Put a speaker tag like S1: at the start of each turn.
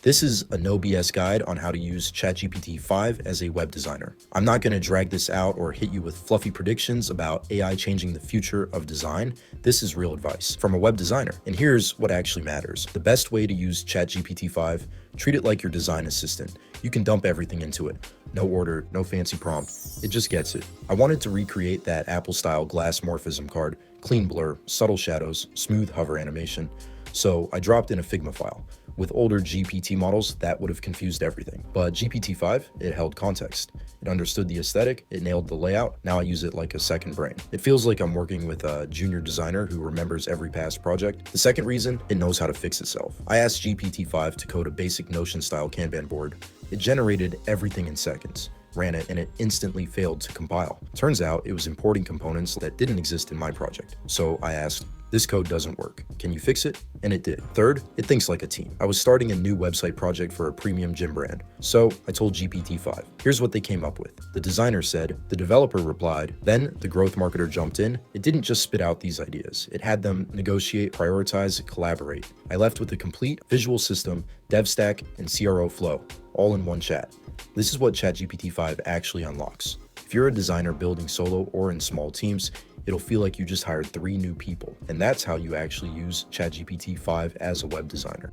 S1: This is a no BS guide on how to use ChatGPT-5 as a web designer. I'm not going to drag this out or hit you with fluffy predictions about AI changing the future of design. This is real advice from a web designer. And here's what actually matters. The best way to use ChatGPT-5, treat it like your design assistant. You can dump everything into it. No order, no fancy prompt. It just gets it. I wanted to recreate that Apple-style glass morphism card, clean blur, subtle shadows, smooth hover animation. So I dropped in a Figma file. With older GPT models, that would have confused everything. But GPT-5, it held context. It understood the aesthetic, it nailed the layout. Now I use it like a second brain. It feels like I'm working with a junior designer who remembers every past project. The second reason, it knows how to fix itself. I asked GPT-5 to code a basic Notion-style Kanban board. It generated everything in seconds. Ran it and it instantly failed to compile. Turns out it was importing components that didn't exist in my project. So I asked, this code doesn't work. Can you fix it? And it did. Third, it thinks like a team. I was starting a new website project for a premium gym brand. So I told GPT-5, here's what they came up with. The designer said, the developer replied, then the growth marketer jumped in. It didn't just spit out these ideas. It had them negotiate, prioritize, collaborate. I left with a complete visual system, dev stack, and CRO flow, all in one chat. This is what ChatGPT-5 actually unlocks. If you're a designer building solo or in small teams, it'll feel like you just hired 3 new people. And that's how you actually use ChatGPT-5 as a web designer.